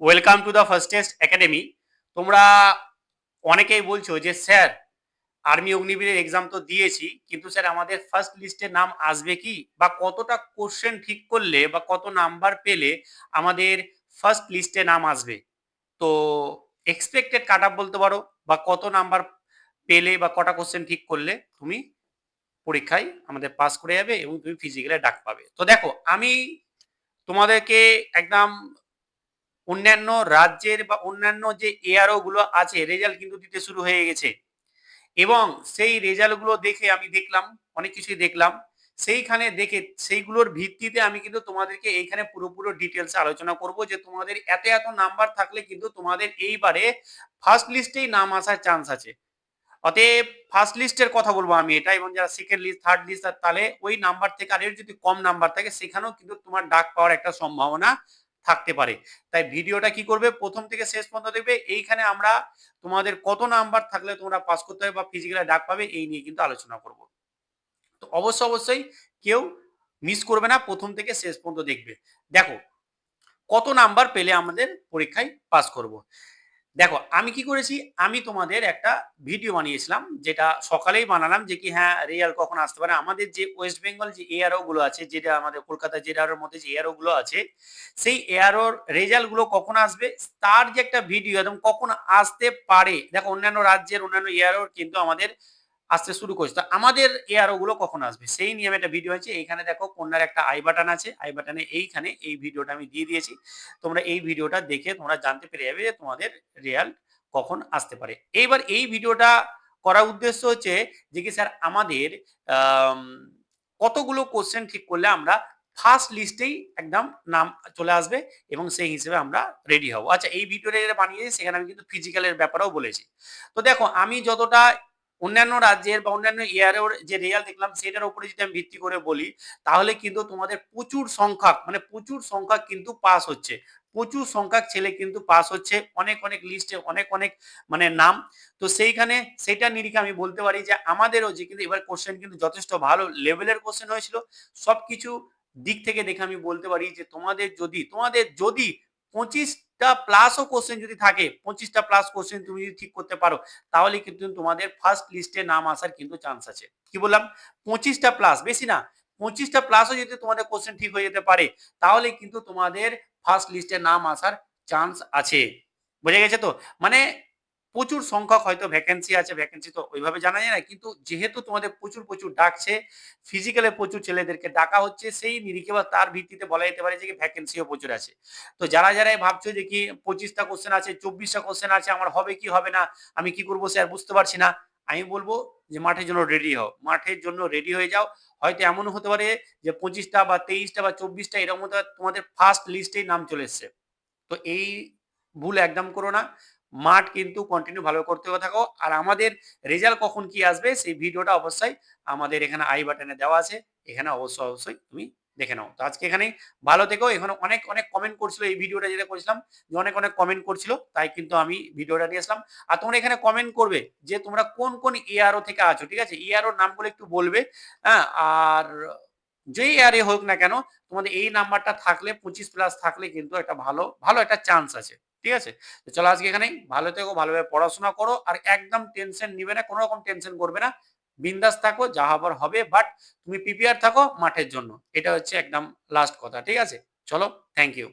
Welcome to the first test academy. তোমরা অনেকেই বলছো যে স্যার আর্মি অগ্নিবীরের এক্সাম তো দিয়েছি, কিন্তু স্যার আমাদের ফার্স্ট লিস্টে নাম আসবে কি, বা কতটা কোশ্চেন ঠিক করলে বা কত নাম্বার পেলে আমাদের ফার্স্ট লিস্টে নাম আসবে। তো এক্সপেক্টেড কাট আপ বলতে পারো, বা কত নাম্বার পেলে বা কটা কোশ্চেন ঠিক করলে তুমি পরীক্ষায় আমাদের পাস করে যাবে এবং তুমি ফিজিক্যালে ডাক পাবে। তো দেখো, আমি তোমাদেরকে একদম অন্যান্য রাজ্যের বা অন্যান্য যে এআরও গুলো আছে রেজাল্ট কিন্তু দিতে শুরু হয়ে গেছে, এবং সেই রেজাল্ট গুলো দেখে আমি দেখলাম, অনেক কিছুই দেখলাম। সেইখানে দেখে সেইগুলোর ভিত্তিতে আমি কিন্তু তোমাদেরকে এইখানে পুরোপুরো ডিটেলস আলোচনা করব যে তোমাদের এত এত নাম্বার থাকলে কিন্তু তোমাদের এইবারে ফার্স্ট লিস্টেই নাম আসার চান্স আছে। অতএব ফার্স্ট লিস্টের কথা বলবো আমি এটা, এবং যারা সেকেন্ড লিস্ট থার্ড লিস্ট, তাহলে ওই নাম্বার থেকে আর যদি কম নাম্বার থাকে সেখানেও কিন্তু তোমার ডাক পাওয়ার একটা সম্ভাবনা থাকতে পারে। তাই ভিডিওটা কি করবে, প্রথম থেকে শেষ পর্যন্ত দেখবে। এইখানে আমরা তোমাদের কত নাম্বার থাকলে তোমরা পাস করতে হবে বা ফিজিক্যালে ডাক পাবে এই নিয়ে কিন্তু আলোচনা করব। তো অবশ্যই কেউ মিস করবে না, প্রথম থেকে শেষ পর্যন্ত দেখবে। দেখো, কত নাম্বার পেলে আমাদের পরীক্ষায় পাস করব। দেখো, আমি কি করেছি, আমি তোমাদের একটা ভিডিও বানিয়েছিলাম, যেটা সকালেই বানালাম, যে কি হ্যাঁ রেজাল্ট কখন আসতে পারে। আমাদের যে ওয়েস্ট বেঙ্গল যে এআরও গুলো আছে, যেটা আমাদের কলকাতা জেলার মধ্যে যে এআরও গুলো আছে, সেই এআরওর রেজাল্ট গুলো কখন আসবে তার যে একটা ভিডিও, একদম কখন আসতে পারে। দেখো, অন্যান্য রাজ্যের অন্যান্য এআরও কিন্তু আমাদের আসতে শুরু করছে, তো আমাদের এআরও গুলো কখন আসবে সেই নিয়ে আমি একটা ভিডিও আছে। এইখানে দেখো কন্যার একটা আই বাটন আছে, আই বাটনে এইখানে এই ভিডিওটা আমি দিয়ে দিয়েছি। তোমরা এই ভিডিওটা দেখে তোমরা জানতে পেরে যাবে যে তোমাদের রেজাল্ট কখন আসতে পারে। এইবার এই ভিডিওটা করার উদ্দেশ্য হচ্ছে যে কি স্যার আমাদের আম, কতগুলো কোশ্চেন ঠিক করলে আমরা ফার্স্ট লিস্টেই একদম নাম চলে আসবে, এবং সেই হিসেবে আমরা রেডি হব। আচ্ছা, এই ভিডিওটা যেটা বানিয়েছি সেখানে আমি কিন্তু ফিজিক্যালের ব্যাপারেও বলেছি। তো দেখো, আমি যতটা অন্যান্য রাজ্যের বা অন্যান্য ইয়ারের যে রেজাল্ট দেখলাম সেটার উপরে যদি আমি ভিত্তি করে বলি, তাহলে কিন্তু তোমাদের প্রচুর সংখ্যক, মানে প্রচুর সংখ্যক কিন্তু পাস হচ্ছে। প্রচুর সংখ্যক ছেলে কিন্তু পাস হচ্ছে, অনেক অনেক লিস্টে অনেক অনেক মানে নাম। তো সেইখানে সেটা নিরিখে আমি বলতে পারি যে আমাদেরও যে কিন্তু এবার কোশ্চেন কিন্তু যথেষ্ট ভালো লেভেলের কোশ্চেন হয়েছিল। সবকিছু দিক থেকে দেখে আমি বলতে পারি যে তোমাদের যদি 25টা প্লাসও কোশ্চেন যদি থাকে, 25টা প্লাস কোশ্চেন তুমি যদি ঠিক করতে পারো, তাহলে কিন্তু তোমাদের ফার্স্ট লিস্টে নাম আসার কিন্তু চান্স আছে। কি বললাম, 25টা প্লাস, বেশি না, 25টা প্লাসও যদি তোমাদের কোশ্চেন ঠিক হয়ে যেতে পারে, তাহলে কিন্তু তোমাদের ফার্স্ট লিস্টে নাম আসার চান্স আছে। বুঝে গেছে তো? মানে প্রচুর সংখ্যক হয়তো ভ্যাকেন্সি আছে, ভ্যাকেন্সি তো ওইভাবে জানা যায় না, কিন্তু যেহেতু তোমাদের প্রচুর প্রচুর ডাকছে, ফিজিক্যালে প্রচুর ছেলেদেরকে ডাকা হচ্ছে, সেই নিরিখে বা তার ভিত্তিতে বলা যেতে পারে যে ভ্যাকেন্সিও প্রচুর আছে। তো যারা যারা ভাবছো যে কি 25টা কোশ্চেন আছে, 24টা কোশ্চেন আছে, আমার হবে কি হবে না, আমি কি করবো স্যার বুঝতে পারছি না, আমি বলবো যে মাঠের জন্য রেডি হও, মাঠের জন্য রেডি হয়ে যাও। হয়তো এমনও হতে পারে যে 25টা বা 23টা বা 24টা এরকম তোমাদের ফার্স্ট লিস্টেই নাম চলে এসছে। তো এই ভুল একদম করো না, মাঠ কিন্তু কন্টিনিউ ভালো করতে থাকো। আর আমাদের রেজাল্ট কখন কি আসবে সেই ভিডিওটা অবশ্যই আমাদের এখানে আই বাটনে দেওয়া আছে, এখানে অবশ্যই তুমি দেখে নাও। তো আজকে এখানেই, ভালো থেকো। এখানে অনেক অনেক কমেন্ট করছিল এই ভিডিওটা যেটা করেছিলাম, যে অনেক অনেক কমেন্ট করছিল, তাই কিন্তু আমি ভিডিওটা নিয়ে আসলাম। আর তোমরা এখানে কমেন্ট করবে যে তোমরা কোন কোন এআরও থেকে আছো, ঠিক আছে, এআরওর নামগুলো একটু বলবে। হ্যাঁ, আর যেই এআরএ হোক না কেন, তোমাদের এই নাম্বারটা থাকলে 25 প্লাস থাকলে কিন্তু একটা ভালো ভালো একটা চান্স আছে। ঠিক আছে, তো চলো আজকে এখানেই, ভালো থেকো, ভালোভাবে পড়াশোনা করো, আর একদম টেনশন নিবে না, কোনো রকম টেনশন করবে না, বিন্দাস থাকো, যা হবার হবে, বাট তুমি প্রিপেয়ার থাকো মাঠের জন্য, এটা হচ্ছে একদম লাস্ট কথা। ঠিক আছে, চলো, থ্যাংক ইউ।